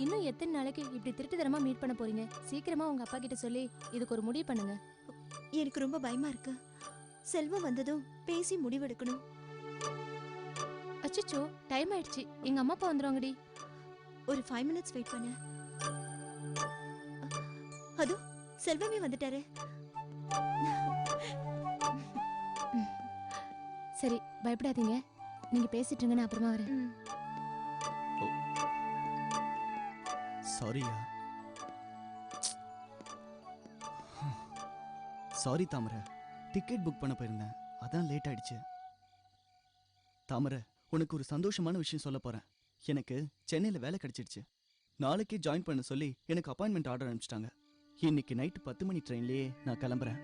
இன்னும் எத்தனை நாளைக்கு இப்படி திருட்டுத்தனமா மீட் பண்ண போறீங்க? சீக்கிரமா உங்க அப்பா கிட்ட சொல்லி இதுக்கு ஒரு முடிவு பண்ணுங்க. எனக்கு ரொம்ப பயமா இருக்கு. செல்வம் வந்ததும் பேசி முடிவெடுக்கணும். அச்சச்சோ, டைம் ஆயிடுச்சு. எங்க அம்மா அப்பா வந்துருவாங்கடி. ஒரு 5 minutes வெயிட் பண்ணு. அதோ செல்வமே வந்துட்டாரு. சரி, பயப்படாதீங்க. நீங்க பேசிட்டு இருங்க, நான் அப்புறமா வரேன். சாரியா. சாரி தாமரை, டிக்கெட் புக் பண்ண போயிருந்தேன், அதான் லேட் ஆயிடுச்சு. தாமரை, உனக்கு ஒரு சந்தோஷமான விஷயம் சொல்ல போறேன். எனக்கு சென்னையில் வேலை கிடைச்சிடுச்சு. நாளைக்கே ஜாயின் பண்ண சொல்லி எனக்கு அப்பாயின்மெண்ட் ஆர்டர் அனுப்பிச்சிட்டாங்க. இன்னைக்கு நைட்டு 10 மணி ட்ரெயின்லயே நான் கிளம்புறேன்.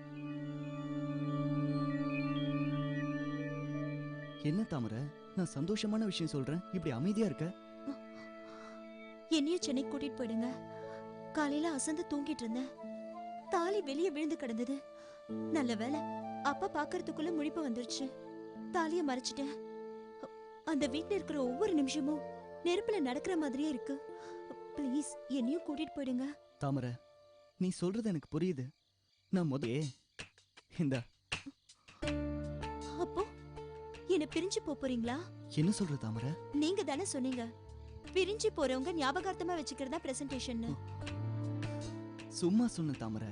என்ன தாமரை, நான் சந்தோஷமான விஷயம் சொல்றேன், இப்படி அமைதியா இருக்க? என்னையும் சென்னை கூட்டிட்டு போயிடுங்க. காலையில அசந்து தூங்கிட்டு இருந்தேன். தாலி வெளியே விழுந்து கிடந்தது. நல்ல வேலை, அப்பா பாக்குறதுக்குள்ள முழிப்பு வந்துருச்சு. தாலிய மறைச்சிட்டேன். அந்த வீட்டுல இருக்கிற ஒவ்வொரு நிமிஷமும் நெருப்புல நடக்கிற மாதிரியே இருக்கு. ப்ளீஸ் என்னையும் கூட்டிட்டு போயிடுங்க. தாமரை, நீ சொல்றது எனக்கு புரியுது. நான் முதலே இந்த அப்போ என்ன பிரிஞ்சு போறீங்களா? என்ன சொல்ற தாமரை? நீங்க தானே சொன்னீங்க பிரிஞ்சு போறவங்க ஞாபகார்த்தமா வச்சுக்கிறதா பிரசன்டேஷன். சும்மா சொன்ன தாமரை.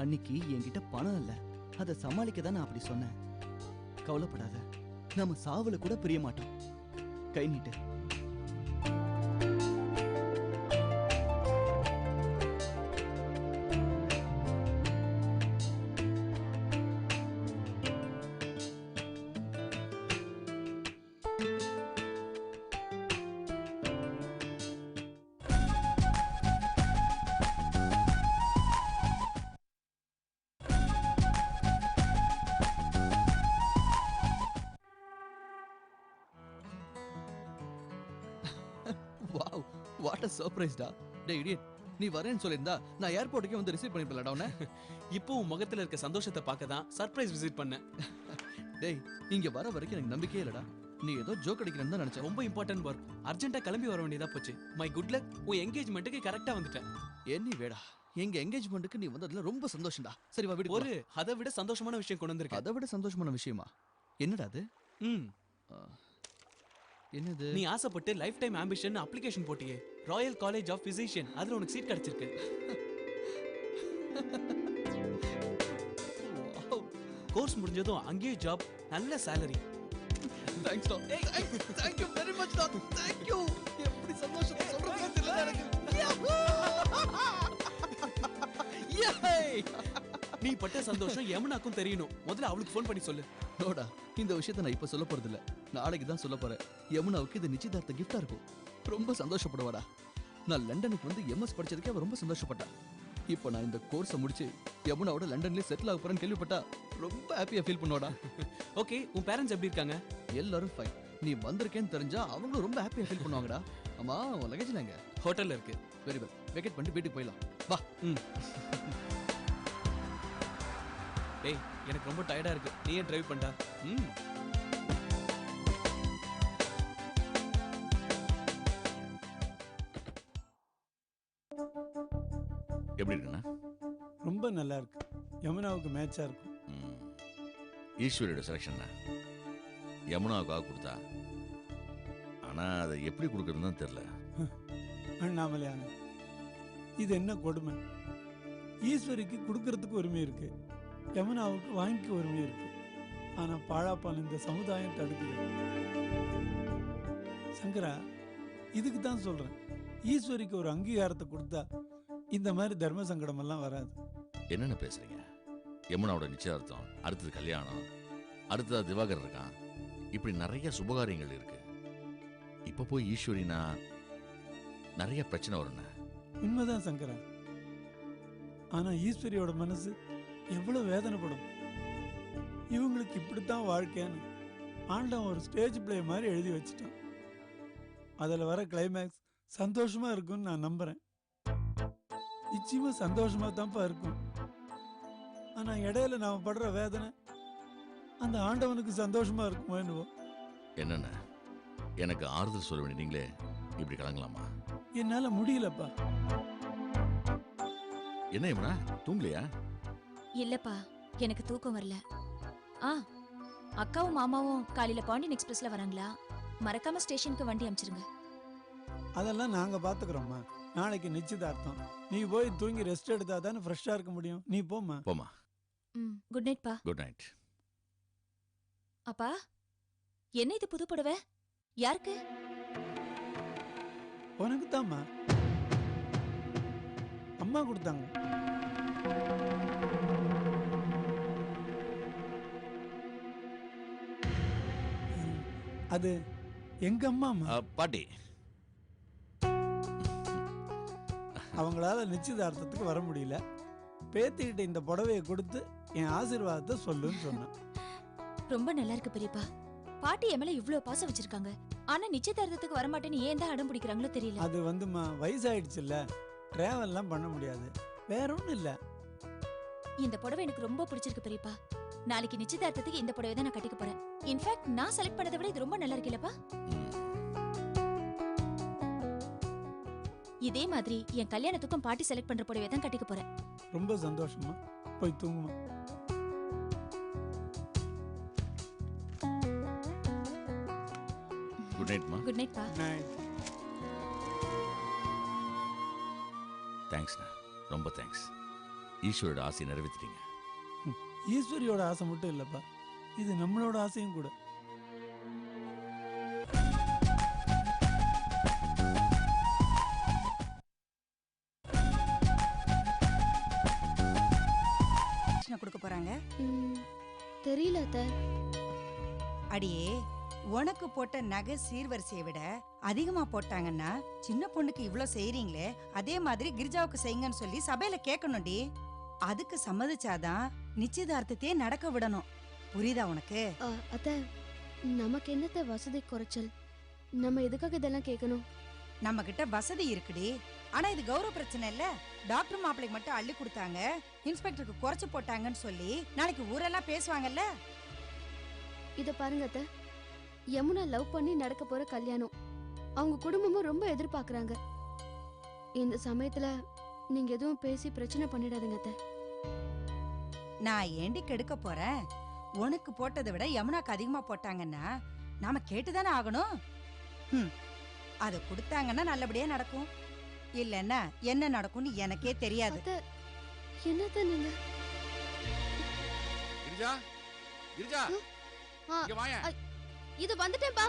அன்னைக்கு என்கிட்ட பணம் இல்ல, அதை சமாளிக்க தான் நான் அப்படி சொன்னேன். கவலைப்படாத, நாம சாவுல கூட பிரிய மாட்டோம். கை நீட்டு. வாவ், வாட் a surprise டா. டேய் இடியட், நீ வரேன்னு சொல்லிருந்தா நான் ஏர்போர்ட்டுக்கே வந்து ரிசீவ் பண்ணிப்பலடா உன்னை. இப்போ உன் முகத்துல இருக்க சந்தோஷத்தை பார்க்க தான் சர்ப்ரைஸ் விசிட் பண்ணேன். டேய், இங்க வர வரைக்கும் எனக்கு நம்பிக்கையே இல்லடா. நீ ஏதோ ஜோக் அடிக்கிறேன்னு தான் நினைச்சேன். ரொம்ப இம்பார்ட்டன்ட் ஒர்க், அர்ஜென்ட்டா கிளம்பி வர வேண்டியதா போச்சு. மை குட் லக், உன் என்கேஜ்மெண்ட்டுக்கு கரெக்டா வந்துட்டேன். என்ன வேடா, எங்க என்கேஜ்மெண்ட்டுக்கு நீ வந்ததுல ரொம்ப சந்தோஷம்டா. சரி வா வீட்டுக்கு. ஒரு அதை விட சந்தோஷமான விஷயம் கொண்டு வந்திருக்கேன். அதை விட சந்தோஷமான விஷயமா? என்னடா அது? என்னது? நீ ஆசைப்பட்டு லைஃப் டைம் ஆம்பிஷன் அப்ளிகேஷன் போட்டியே, ராயல் காலேஜ் ஆஃப் பிசிஷியன், அதுல உனக்கு சீட் கிடைச்சிருக்கு. கோர்ஸ் முடிஞ்சதும் அங்கேயே ஜாப், நல்ல salary. தேங்க்ஸ் டா. Thank you very much டா. Thank you. எப்படி சந்தோஷத்தை சொல்றதுனே தெரியல எனக்கு. நீ பட்ட சந்தோஷம் யமுனாக்கும் தெரியணும். முதல்ல அவளுக்கு ஃபோன் பண்ணி சொல்லு. நோடா, இந்த விஷயத்தை நான் இப்ப சொல்ல போறது இல்ல. நாளைக்கு தான் சொல்ல போறேன். யமுனாவுக்கு இது நிச்சயதார்த்த கிஃப்டா இருக்கும். ரொம்ப சந்தோஷப்படுவாடா. நான் லண்டனுக்கு வந்து எம்எஸ் படிச்சதுக்கே அவ ரொம்ப சந்தோஷப்பட்டா. இப்போ நான் இந்த கோர்ஸை முடிச்சு யமுனாவோட லண்டன்லயே செட்டில் ஆக போறேன்னு கேள்விப்பட்டா ரொம்ப ஹாப்பியா ஃபீல் பண்ணுவாடா. ஓகே, உன் பேரண்ட்ஸ் எப்படி இருக்காங்க? எல்லாரும் ஃபைன். நீ வந்திருக்கேன்னு தெரிஞ்சா அவங்களும் ரொம்ப ஹாப்பியா ஃபீல் பண்ணுவாங்கடா. அம்மா, உன் லக்கேஜ் எங்க? ஹோட்டல்ல இருக்கு. வெரி வெல், வெக்கேட் பண்ணிட்டு வீட்டுக்கு போயிடலாம். வா. டேய், எனக்கு ரொம்ப டயர்டா இருக்கு, நீயே டிரைவ் பண்ணடா. எப்படி இருக்குண்ணா? ரொம்ப நல்லா இருக்கு. யமுனாவுக்கு மேட்சா இருக்கும். ஈஸ்வரியோட செலெக்ஷன் யமுனாவுக்காக கொடுத்தா, ஆனா அதை எப்படி கொடுக்கறதுன்னு தெரியல. அண்ணாமலையான இது என்ன கொடுமை? ஈஸ்வரிக்கு கொடுக்கறதுக்கு உரிமை இருக்கு, யமுனாவுக்கு வாங்கிக்க உரிமை இருக்கு. ஆனா பாழாப்பால் இந்த சமுதாயம் தடுக்குது. சங்கரா, இதுக்கு தான் சொல்றேன், ஈஸ்வரிக்கு ஒரு அங்கீகாரத்தை கொடுத்தா இந்த மாதிரி தர்ம சங்கடம் எல்லாம் வராது. என்னென்ன பேசுறீங்க? யமுனாவோட நிச்சயார்த்தம், அடுத்தது கல்யாணம், அடுத்ததா திவாகர் இருக்கான், இப்படி நிறைய சுபகாரியங்கள் இருக்கு. இப்ப போய் ஈஸ்வரினா நிறைய பிரச்சனை வரும்ண்ணா. உண்மைதான் சங்கரா. ஆனா ஈஸ்வரியோட மனசு எவ்வளவு வேதனைப்படும். இவங்களுக்கு இப்படித்தான் வாழ்க்கைன்னு ஆண்டவன் ஒரு ஸ்டேஜ் பிளே மாதிரி எழுதி வச்சுட்டான். அதில் வர கிளைமேக்ஸ் சந்தோஷமா இருக்கும்னு நான் நம்புறேன். நிச்சயமா சந்தோஷமா தான்ப்பா இருக்கும். ஆனா இடையில நாம படுற வேதனை அந்த ஆண்டவனுக்கு சந்தோஷமா இருக்குமோ என்னவோ. என்னென்ன எனக்கு ஆறுதல் சொல்ல வேண்டிய நீங்களே இப்படி கலங்கலாமா? என்னால முடியலப்பா. என்ன யமுனா, தூங்கலையா? இல்லப்பா, எனக்கு தூக்கம் வரல. ஆ, அக்காவும் மாமாவும் காலையில பாண்டியன் எக்ஸ்பிரஸ்ல வராங்களா? மறக்காம ஸ்டேஷனுக்கு வண்டி அனுப்பிச்சிருங்க. அதெல்லாம் நாங்க பாத்துக்கிறோம்மா. நாளைக்கு நிச்சயதார்த்தம். நீ போய் தூங்கி ரெஸ்ட் எடுத்தா தானே ஃப்ரெஷ்ஷா இருக்க முடியும். நீ போம்மா. போமா. குட் நைட் பா. Good night. அப்பா, என்ன இது புது புடவை? யாருக்கு? உனக்கு தாம்மா. அம்மா கொடுத்தாங்க. அது எங்க அம்மாமா. பாட்டி. அவங்களால நிச்சயதார்த்தத்துக்கு வர முடியல. பேத்திக்கிட்ட இந்த புடவையை கொடுத்து என் ஆசீர்வாதத்தை சொல்லுன்னு சொன்னேன். ரொம்ப நல்லா இருக்கு பெரியப்பா. பாட்டி என் மேல இவ்ளோ பாசம் வச்சிருக்காங்க. ஆனா நிச்சயதார்த்தத்துக்கு வர மாட்டேன்னு ஏன் தான் அடம் பிடிக்கிறாங்களோ தெரியல. அது வந்துமா வயசாயிடுச்சுல்ல, டிராவல்லாம் பண்ண முடியாது. வேற ஒண்ணும் இல்ல. இந்த புடவை எனக்கு ரொம்ப பிடிச்சிருக்கு பெரியப்பா. நாளைக்கு நிச்சயதார்த்தத்துக்கு இந்த புடவை தான் நான் கட்டிக்க போறேன். இன்ஃபேக்ட் நான் செலக்ட் பண்ணதை விட இது ரொம்ப நல்லா இருக்குல்லப்பா. இதே மாதிரி என் கல்யாணத்துக்கும் பாட்டி செலக்ட் பண்ற புடவை தான் கட்டிக்க போறேன். ரொம்ப சந்தோஷமா. போய் தூங்குமா. குட் நைட் மா. குட் நைட் பா. தேங்க்ஸ்ண்ணா, ரொம்ப தேங்க்ஸ். ஈஸ்வரோட ஆசையை நிறைவேற்றிட்டீங்க. ஈஸ்வரியோட ஆசை மட்டும் இல்லப்பா, இது நம்மளோட ஆசையும் கூட. கொடுக்க போறாங்க. தெரியல அத்தை. அடியே, உனக்கு போட்ட நகை சீர்வரிசையை விட அதிகமா போட்டாங்கன்னா சின்ன பொண்ணுக்கு இவ்ளோ செய்றீங்களே, அதே மாதிரி கிரிஜாவுக்கு செய்யுங்கன்னு சொல்லி சபையில கேட்கணும்டி. அதுக்கு சம்மதிச்சாதான் நிச்சயதார்த்தத்தையே நடக்க விடணும். புரியுதா உனக்கு? அத்தை, நமக்கு என்னத்த வசதி குறைச்சல்? நம்ம எதுக்காக இதெல்லாம் கேட்கணும்? நம்ம கிட்ட வசதி இருக்குடி. ஆனா இது கௌரவ பிரச்சனை இல்ல. டாக்டர் மாப்பிளைக்கு மட்டும் அள்ளி கொடுத்தாங்க, இன்ஸ்பெக்டருக்கு குறைச்சு போட்டாங்கன்னு சொல்லி நாளைக்கு ஊரெல்லாம் பேசுவாங்கல்ல. இத பாருங்க அத்தை, யமுனா லவ் பண்ணி நடக்க போற கல்யாணம். அவங்க குடும்பமும் ரொம்ப எதிர்பார்க்கறாங்க. இந்த சமயத்துல நீங்க எதுவும் பேசி பிரச்சனை பண்ணிடாதீங்க அத்தை. நான் ஏண்டி கெடுக்க போறேன்? உனக்கு போட்டதை விட யமுனாக்கு அதிகமா போட்டாங்கன்னா நாம கேட்டுதானே ஆகணும். அதை கொடுத்தாங்கன்னா நல்லபடியா நடக்கும். இல்லன்னா என்ன நடக்கும்னு எனக்கே தெரியாது. என்னத்த நீங்க? கிரிஜா, கிரிஜா, இங்க வாயா. இது வந்துட்டேன்பா.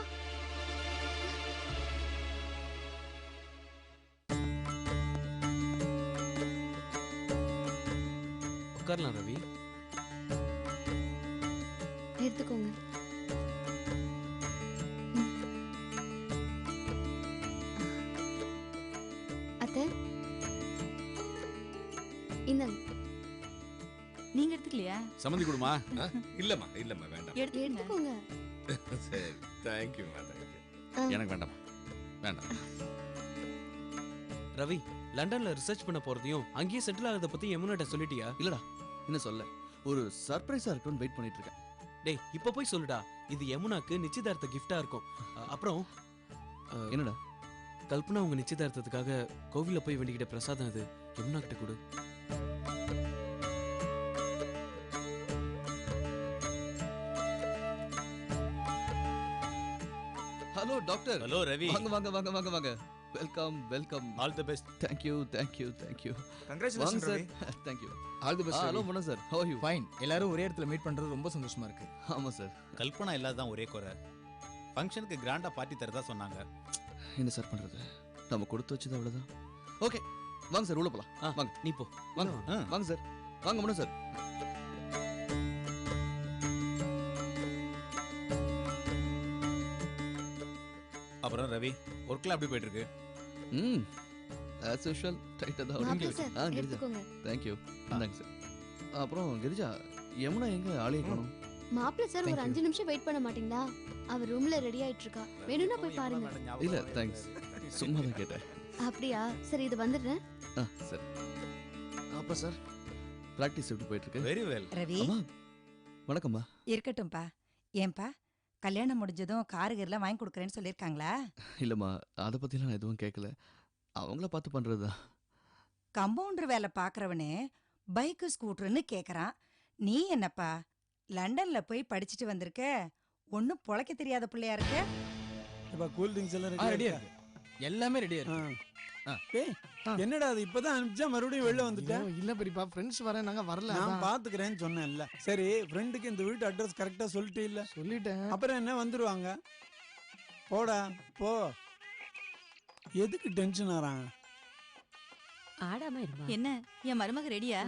உட்காரலாம் ரவி. எடுத்துக்கோங்க. அத்தை, இந்தாங்க. நீங்க எடுத்துக்கலையா? சம்மந்தி கொடுமா? இல்லம்மா இல்லம்மா வேண்டாம். எடுத்துக்கோங்க. சரி, தேங்க்யூமா, தேங்க்யூ. எனக்கு வேண்டாம், வேண்டாம். ரவி, லண்டன்ல ரிசர்ச் பண்ண போறதையும் அங்கேயே செட்டில் ஆகிறத பத்தி யமுனாட்ட சொல்லிட்டியா? இல்லடா, என்ன சொல்ல, ஒரு சர்ப்ரைஸா இருக்கும்னு வெயிட் பண்ணிட்டு இருக்கேன். டேய், இப்ப போய் சொல்லுடா. இது யமுனாக்கு நிச்சயதார்த்த கிஃப்டா இருக்கும். அப்புறம் என்னடா? கல்பனா உங்க நிச்சயதார்த்தத்துக்காக கோவில்ல போய் வேண்டிக்கிட்ட பிரசாதம் இது. யமுனா கிட்ட கொடு. Hello doctor. ஹலோ ரவி. வாங்க வாங்க வாங்க வாங்க வாங்க. Welcome welcome. All the best. Thank you, thank you, thank you. Congratulation Ravi. Thank you. All the best. Hello Mano sir, how are you? Fine. எல்லாரும் ஒரே இடத்துல மீட் பண்றது ரொம்ப சந்தோஷமா இருக்கு. ஆமா சார். கல்பனா இல்லாதான் ஒரே குறை. ஃபங்க்ஷனுக்கு கிராண்டா பார்ட்டி தரதா சொன்னாங்க. என்ன சார் பண்றது? நம்ம கொடுத்து வச்சது அவ்வளவுதான். ஓகே, வாங்க சார், உள்ள போலாம். வாங்க, நீ போ. வாங்க. வாங்க சார், வாங்க மனோ சார். அப்புறம் ரவி, ஒர்க்ல எப்படி போயிட்டு இருக்கு? as usual டைட்டா தான் மாப்பிள்ளை இருக்கு. சார், கிரிஜா, எடுத்துக்கோங்க. thank you. இந்தாங்க சார். அப்புறம் கிரிஜா, யமுனா எங்க ஆளே காணோம்? மாப்பிள்ளை சார் ஒரு Thank you. 5 நிமிஷம் வெயிட் பண்ண மாட்டீங்களா? அவர் ரூம்ல ரெடி ஆயிட்டு இருக்கா. வேணும்னா போய் பாருங்க. இல்ல, தேங்க்ஸ். சும்மா தான் கேட்டேன். அப்படியா? சரி, இது வந்துடுறேன். சரி. அப்ப சார், பிராக்டிஸ் எப்படி போயிட்டு இருக்கு? Very well. ரவி, அம்மா, வணக்கம்மா. இருக்கட்டும்பா. ஏன்பா, கல்யாணம் முடிஞ்சதும் காருகெல்லாம் வாங்கி கொடுக்குறேன்னு சொல்லியிருக்காங்களா? இல்லைம்மா, அதை பற்றிலாம் நான் எதுவும் கேட்கல. அவங்கள பார்த்து பண்ணுறது தான். கம்பவுண்டர் வேலை பார்க்குறவனே பைக்கு ஸ்கூட்டர்னு கேட்குறான். நீ என்னப்பா லண்டன்ல போய் படிச்சுட்டு வந்திருக்க? ஒன்றும் பொழைக்க தெரியாத பிள்ளையா இருக்க. இப்ப கூல் ட்ரிங்க்ஸ் எல்லாம் ரெடியா ரெடியா இருக்கு. எல்லாமே ரெடியா இருக்கு. ஏய் என்னடா அது இப்பதான் அனுப்பிச்சா மறுபடியும் வெளில வந்துட்டேன். இல்ல பெரியப்பா, ஃப்ரெண்ட்ஸ் வரேன், நாங்க வரல. நான் பாத்துக்கிறேன்னு சொன்னேன்ல. சரி, ஃப்ரெண்டுக்கு இந்த வீட்டு அட்ரஸ் கரெக்டா சொல்லிட்டு இல்ல? சொல்லிட்டேன். அப்புறம் என்ன வந்துருவாங்க? போடா போ. எதுக்கு டென்ஷன் ஆறாங்க? ஆடாம இருமா. என்ன என் மருமக ரெடியா?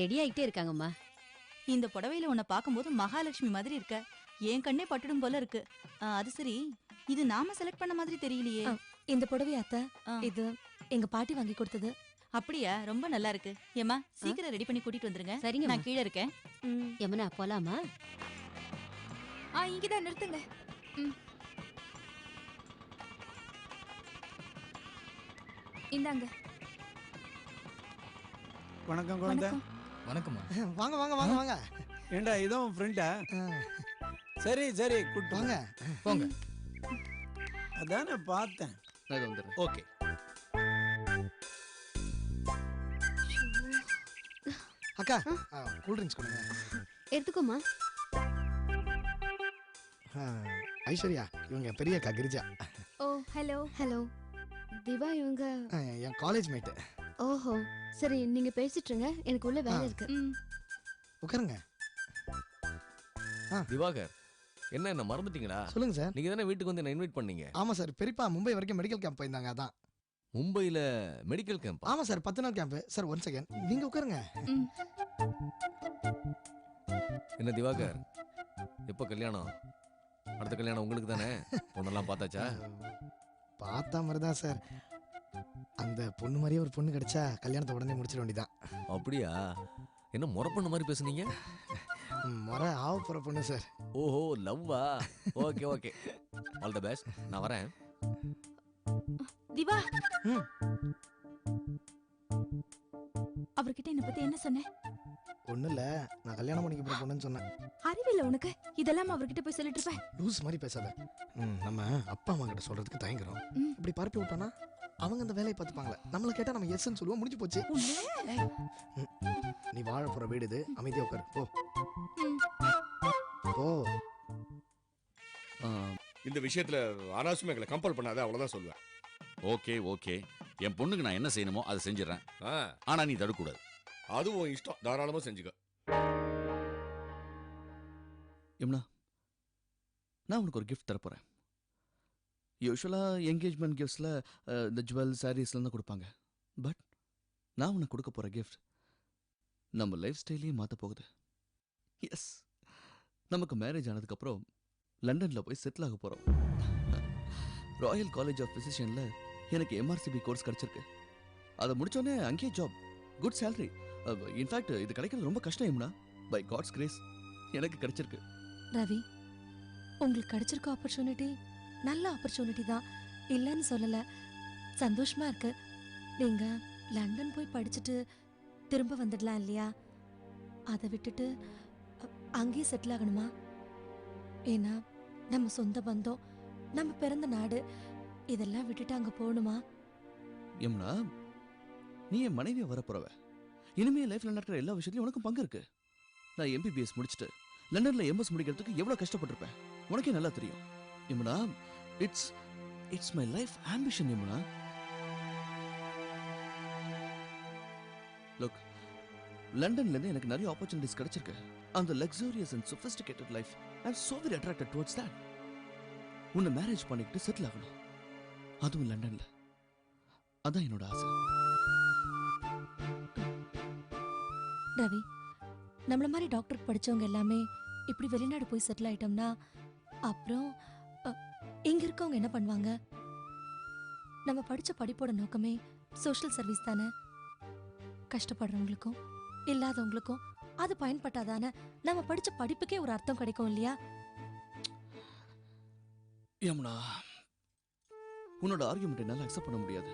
ரெடி ஆயிட்டே இருக்காங்கம்மா. இந்த புடவையில உன்னை பார்க்கும்போது மகாலட்சுமி மாதிரி இருக்க. என் கண்ணே பட்டுடும் போல இருக்கு. அது சரி, இது நாம செலக்ட் பண்ண மாதிரி தெரியலையே. இந்த புடவை அத்தை, இது எங்க பாட்டி வாங்கி கொடுத்தது. அப்படியா? ரொம்ப நல்லா இருக்கு. ஏமா சீக்கிரம் ரெடி பண்ணி கூட்டிட்டு வந்துருங்க. சரிங்க, நான் கீழே இருக்கேன். யமுனா போலாமா? இங்கதான் நிறுத்துங்க. இந்தாங்க. வணக்கம் குழந்தை. வணக்கம்மா. வாங்க வாங்க வாங்க வாங்க. ஏண்டா இதோ உன் ஃப்ரெண்டா? சரி சரி கூட்டு வாங்க. போங்க. அதானே பார்த்தேன். நான் இதை வந்துடுறேன். ஓகே. அக்கா, கூல் ட்ரிங்க்ஸ் கொடுங்க. எடுத்துக்கோமா. ஐஸ்வர்யா, இவங்க பெரிய அக்கா கிரிஜா. ஓ ஹலோ. ஹலோ திவா, இவங்க என் காலேஜ் மேட். ஓஹோ சரி, நீங்க பேசிட்டு இருங்க, எனக்கு உள்ள வேலை இருக்கு. உட்காருங்க. திவாகர், என்ன மறந்துட்டீங்களா? சொல்லுங்க சார். நீங்க தானே வீட்டுக்கு வந்து என்ன இன்வைட் பண்ணீங்க? ஆமா சார், பெரியப்பா மும்பை வரைக்கும் மெடிக்கல் கேம்ப் போயிருந்தாங்க. அதான். மும்பைல மெடிக்கல் கேம்ப்? ஆமா சார், 10 நாள் கேம்ப். சார் 1 செகண்ட், நீங்க உட்காருங்க. என்ன திவாகர், எப்போ கல்யாணம்? அடுத்த கல்யாணம் உங்களுக்கு தானே? பொண்ணெல்லாம் பார்த்தாச்சா? பார்த்தா மாதிரி தான் சார். அந்த பொண்ணு மாதிரியே ஒரு பொண்ணு கிடைச்சா கல்யாணத்தை உடனே முடிச்சிட வேண்டியதான். அப்படியா? என்ன முறை பொண்ணு மாதிரி பேசுனீங்க? முறை ஆக போற பொண்ணு சார். ஓஹோ, லவ்வா? Okay okay, all the best. நான் வரேன். திவா, அவர்கிட்ட என்ன பத்தி என்ன சொன்ன? ஒண்ணு இல்ல, நான் கல்யாணம் பண்ணிக்க போற பொண்ணுன்னு சொன்னேன். அறிவில்ல உனக்கு? இதெல்லாம் அவர்கிட்ட போய் சொல்லிட்டு இருப்ப? லூஸ் மாதிரி பேசாத. நம்ம அப்பா அம்மா கிட்ட சொல்றதுக்கு தயங்குறோம். இப்படி பரப்பி விட்டோம்னா அவங்க அந்த வேலையை பார்த்துப்பாங்களே. நம்மள கேட்டா நம்ம எஸ்ன்னு சொல்லுவோம், முடிஞ்சு போச்சு. நீ வாழ போற வீடு இது, அமைதியா உட்காரு. போ போ. இந்த விஷயத்துல அனாவசியமா கம்பல் பண்ணாத, அவ்வளவுதான் சொல்லுவேன். ஓகே ஓகே, என் பொண்ணுக்கு நான் என்ன செய்யணுமோ அதை செஞ்சிடறேன். ஆனா நீ தடுக்கூடாது. அதுவும் இஷ்டம், தாராளமா செஞ்சுக்க. யமுனா, நான் உனக்கு ஒரு கிஃப்ட் தரப்போறேன். யூஸ்வலாக என்கேஜ்மெண்ட் கிஃப்ட்ஸில் இந்த ஜுவல் சாரீஸ்லாம் தான் கொடுப்பாங்க. பட் நான் உனக்கு கொடுக்க போகிற கிஃப்ட் நம்ம லைஃப் ஸ்டைலையே மாற்ற போகுது. எஸ், நமக்கு மேரேஜ் ஆனதுக்கப்புறம் லண்டனில் போய் செட்டில் ஆக போகிறோம். ராயல் காலேஜ் ஆஃப் ஃபிசிஷியனில் எனக்கு எம்ஆர்சிபி கோர்ஸ் கிடச்சிருக்கு. அதை முடித்தோடனே அங்கேயே ஜாப், குட் சேலரி. இன்ஃபேக்ட் இது கிடைக்கிறது ரொம்ப கஷ்டம் யமுனா. பை காட்ஸ் கிரேஸ் எனக்கு கிடைச்சிருக்கு. ரவி, உங்களுக்கு கிடைச்சிருக்க ஆப்பர்ச்சுனிட்டி நல்ல ஆப்பர்ச்சுனிட்டி தான், இல்லைன்னு சொல்லலை. சந்தோஷமா இருக்கு. நீங்க லண்டன் போய் படிச்சுட்டு திரும்ப வந்துடலாம் இல்லையா? அதை விட்டுட்டு அங்கேயே செட்டில் ஆகணுமா? ஏன்னா நம்ம சொந்த பந்தம், நம்ம பிறந்த நாடு, இதெல்லாம் விட்டுட்டு அங்க போகணுமா? யமுனா, நீ என் மனைவியை வரப்போறவ. இனிமே லைஃப்ல நடக்கிற எல்லா விஷயத்தையும் உனக்கும் பங்கு இருக்கு. நான் எம்பிபிஎஸ் முடிச்சுட்டு லண்டன்ல எம்எஸ் முடிக்கிறதுக்கு எவ்வளவு கஷ்டப்பட்டிருப்பேன் உனக்கே நல்லா தெரியும். Yamuna, it's my life ambition Yamuna. Look, லண்டன்ல இருந்து எனக்கு நிறைய ஆப்பர்ச்சுனிட்டிஸ் கிடைச்சிருக்கு. அந்த luxurious and sophisticated life, I am so very attracted towards that. உன்னை மேரேஜ் பண்ணிக்கிட்டு செட்டில் ஆகணும், அதுவும் லண்டன்ல. அதான் என்னோட ஆசை. ரவி, நம்மள மாதிரி டாக்டர் படிச்சவங்க எல்லாமே இப்படி வெளிநாடு போய் செட்டில் ஆயிட்டோம்னா அப்புறம் இங்க இருக்கவங்க என்ன பண்ணுவாங்க? நம்ம படிச்ச படிப்போட நோக்கமே சோஷியல் சர்வீஸ் தானே. கஷ்டப்படுறவங்களுக்கும் இல்லாதவங்களுக்கும் அது பயன்பட்டாதானே நம்ம படிச்ச படிப்புக்கே ஒரு அர்த்தம் கிடைக்கும் இல்லையா? யமுனா, உன்னோட ஆர்குமெண்ட் என்னால அக்செப்ட் பண்ண முடியாது.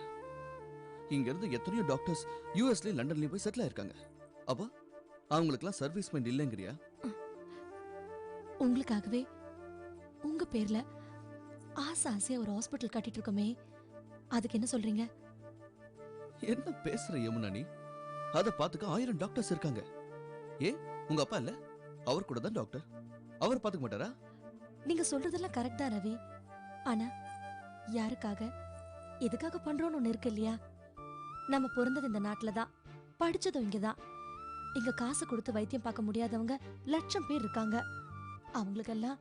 இங்க இருந்து எத்தனையோ டாக்டர்ஸ் யூஎஸ்லயும் லண்டன்லயும் போய் செட்டில் ஆயிருக்காங்க. அப்ப அவங்களுக்குலாம் சர்வீஸ் மைண்ட் இல்லைங்கிறியா? உங்களுக்காகவே உங்க பேர்ல ஆசை ஆசையா ஒரு ஹாஸ்பிட்டல் கட்டிட்டு இருக்கோமே, அதுக்கு என்ன சொல்றீங்க? என்ன பேசுற யமுனா நீ? அதை பார்த்துக்க 1000 டாக்டர்ஸ் இருக்காங்க. உங்க அப்பா இல்ல? அவர் கூட தான் டாக்டர். அவர் பார்த்துக்க மாட்டாரா? நீங்க சொல்றதெல்லாம் கரெக்ட் தான் ரவி. ஆனா யாருக்காக எதுக்காக பண்றோம்னு ஒண்ணு இருக்கு இல்லையா? நம்ம பிறந்தது இந்த நாட்டுல தான், படிச்சதும் இங்கதான். இங்க காசு கொடுத்து வைத்தியம் பார்க்க முடியாதவங்க லட்சம் பேர் இருக்காங்க. அவங்களுக்கெல்லாம்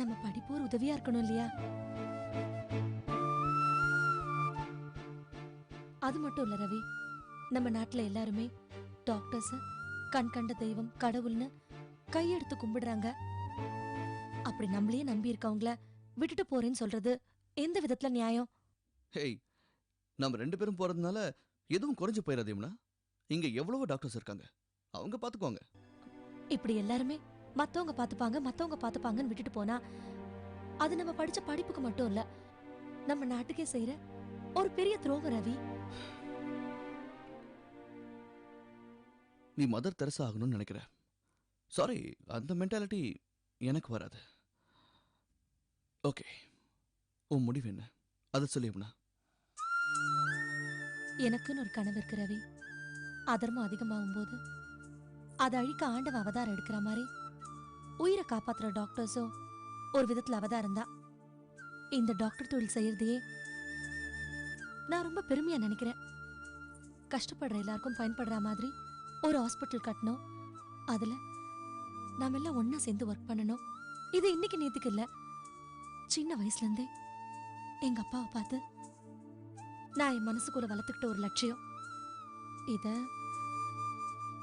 நம்ம படிப்பு ஒரு உதவியா இருக்கணும் இல்லையா? அது மட்டும் இல்ல ரவி, நம்ம நாட்டுல எல்லாருமே டாக்டர்ஸ் கண் கண்ட தெய்வம் கடவுள்னு கையெடுத்து கும்பிடுறாங்க. அப்படி நம்மளையே நம்பி இருக்கவங்கள விட்டுட்டு போறேன்னு சொல்றது எந்த விதத்துல நியாயம்? ஹேய், நம்ம 2 பேரும் போறதுனால எதுவும் குறைஞ்சு போயிடாது யமுனா. இங்க எவ்வளவோ டாக்டர்ஸ் இருக்காங்க, அவங்க பாத்துக்குவாங்க. இப்படி எல்லாருமே மத்தவங்க பாத்துப்பாங்கன்னு விட்டுட்டு போனா அது நம்ம படிச்ச படிப்புக்கு மட்டும் இல்ல, நம்ம நாட்டுக்கே செய்யற ஒரு பெரிய துரோகம் ரவி. நீ மதர் தெரசா ஆகணும்னு நினைக்கிற. சாரி, அந்த மென்டாலிட்டி எனக்கு வராது. ஓகே, உன் முடிவு என்ன? அதை சொல்லி யமுனா. எனக்குன்னு ஒரு கனவு இருக்கு ரவி. அதர்மம் அதிகமாகும் போது அதை அழிக்க ஆண்டவ அவதாரம் எடுக்கிற மாதிரி உயிரை காப்பாத்துற டாக்டர்ஸும் ஒரு விதத்துல அவதாரம் தான். இந்த டாக்டர் தொழில் செய்யறதையே நான் ரொம்ப பெருமையா நினைக்கிறேன். கஷ்டப்படுற எல்லாருக்கும் பயன்படுற மாதிரி ஒரு ஹாஸ்பிட்டல் கட்டணும், அதுல நாம எல்லாம் ஒன்னா சேர்ந்து ஒர்க் பண்ணணும். இது இன்னைக்கு நேத்துக்கு இல்ல, சின்ன வயசுல இருந்தே எங்க அப்பாவை பார்த்து நான் என் மனசுக்குள்ள வளர்த்துக்கிட்ட ஒரு லட்சியம். இத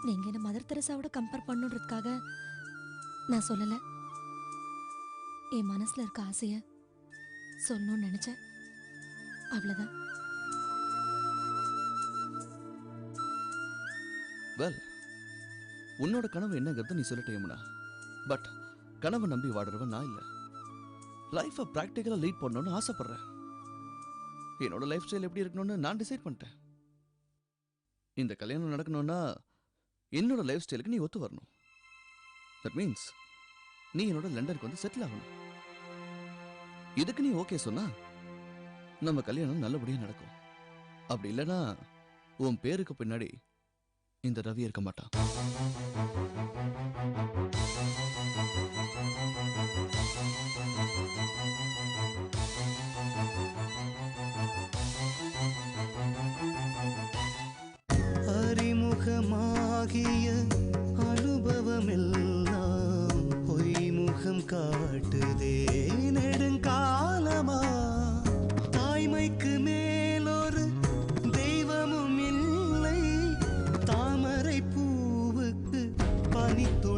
நீங்க என்ன மதர் தெரசாவோட கம்பேர் பண்ணுன்றதுக்காக நான் சொல்லல. என் மனசுல இருக்க ஆசைய சொல்லணும்னு நினைச்சேன், அவ்வளவுதான். வெல், உன்னோட கனவு என்னங்கிறது நீ சொல்லிட்ட யமுனா. பட் கனவை நம்பி வாடுறவன் நான் இல்லை. லைஃபை ப்ராக்டிக்கலா லீட் பண்ணணும்னு ஆசைப்படுறேன். என்னோட லைஃப் ஸ்டைல் எப்படி இருக்கணும்னு நான் டிசைட் பண்ணிட்டேன். இந்த கல்யாணம் நடக்கணும்னா என்னோட லைஃப் ஸ்டைலுக்கு நீ ஒத்து வரணும். தட் மீன்ஸ் நீ என்னோட லண்டனுக்கு வந்து செட்டில் ஆகணும். இதுக்கு நீ ஓகே சொன்னா நம்ம கல்யாணம் நல்லபடியா நடக்கும். அப்படி இல்லைன்னா உன் பேருக்கு பின்னாடி இந்த ரவி இருக்க மாட்டான். அறிமுகமாகிய அனுபவமெல்லாம் பொய்முகம் காட்டுதே நெடுங்காலமா. தாய்மைக்கு மேலொரு தெய்வமும் இல்லை, தாமரை பூவுக்கு பனித்து